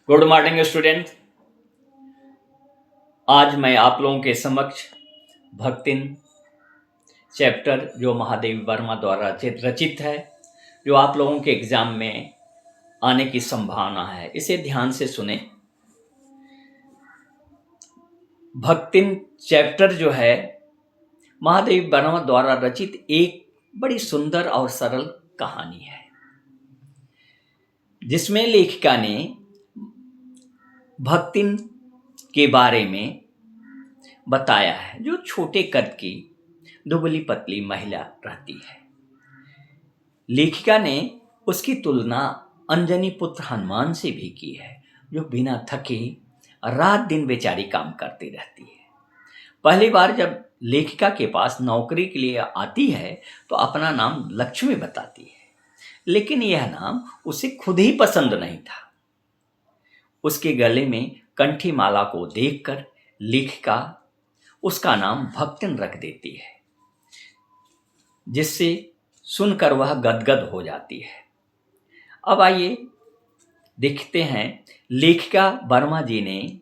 Good morning student. आज मैं आप लोगों के समक्ष भक्तिन चैप्टर जो महादेवी वर्मा द्वारा रचित है, जो आप लोगों के एग्जाम में आने की संभावना है, इसे ध्यान से सुने। भक्तिन चैप्टर जो है महादेवी वर्मा द्वारा रचित एक बड़ी सुंदर और सरल कहानी है, जिसमें लेखिका ने भक्तिन के बारे में बताया है, जो छोटे कद की दुबली पतली महिला रहती है। लेखिका ने उसकी तुलना अंजनी पुत्र हनुमान से भी की है, जो बिना थके रात दिन बेचारी काम करती रहती है। पहली बार जब लेखिका के पास नौकरी के लिए आती है तो अपना नाम लक्ष्मी बताती है, लेकिन यह नाम उसे खुद ही पसंद नहीं था। उसके गले में कंठी माला को देखकर लेखिका उसका नाम भक्तिन रख देती है, जिससे सुनकर वह गदगद हो जाती है। अब आइए देखते हैं लेखिका वर्मा जी ने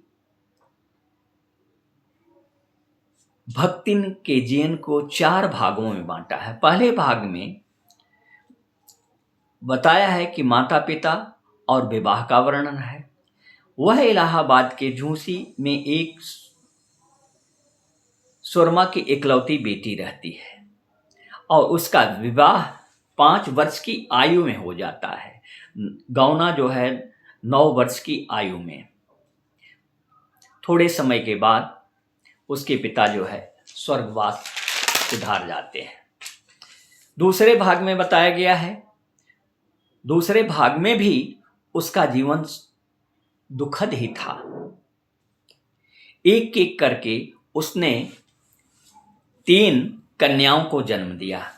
भक्तिन के जीवन को 4 भागों में बांटा है। पहले भाग में बताया है कि माता पिता और विवाह का वर्णन है। वह इलाहाबाद के झूंसी में एक सुरमा की इकलौती बेटी रहती है और उसका विवाह 5 वर्ष की आयु में हो जाता है। गौना जो है 9 वर्ष की आयु में। थोड़े समय के बाद उसके पिता जो है स्वर्गवास सिधार जाते हैं। दूसरे भाग में बताया गया है, दूसरे भाग में भी उसका जीवन दुखद ही था। एक एक करके उसने 3 कन्याओं को जन्म दिया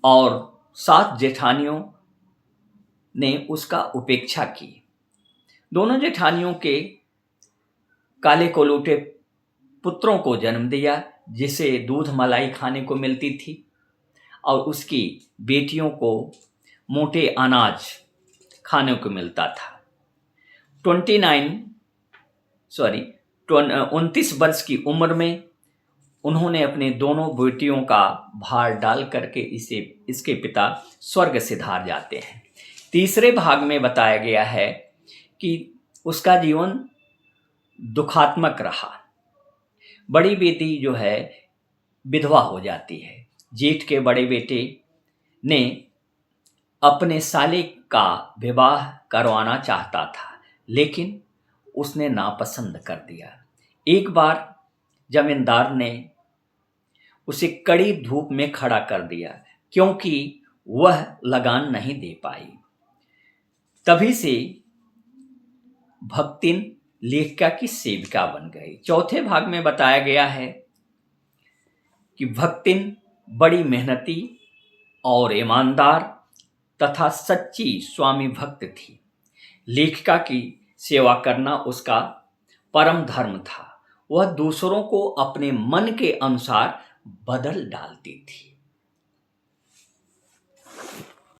और 7 जेठानियों ने उसका उपेक्षा की। दोनों जेठानियों के काले कोलूटे पुत्रों को जन्म दिया, जिसे दूध मलाई खाने को मिलती थी, और उसकी बेटियों को मोटे अनाज खाने को मिलता था। 29 वर्ष की उम्र में उन्होंने अपने दोनों बेटियों का भार डाल करके इसके पिता स्वर्ग सिधार जाते हैं। तीसरे भाग में बताया गया है कि उसका जीवन दुखात्मक रहा। बड़ी बेटी जो है विधवा हो जाती है। जेठ के बड़े बेटे ने अपने साले का विवाह करवाना चाहता था, लेकिन उसने नापसंद कर दिया। एक बार जमींदार ने उसे कड़ी धूप में खड़ा कर दिया, क्योंकि वह लगान नहीं दे पाई। तभी से भक्तिन लेखिका की सेविका बन गई। चौथे भाग में बताया गया है कि भक्तिन बड़ी मेहनती और ईमानदार तथा सच्ची स्वामी भक्त थी। लेखिका की सेवा करना उसका परम धर्म था। वह दूसरों को अपने मन के अनुसार बदल डालती थी।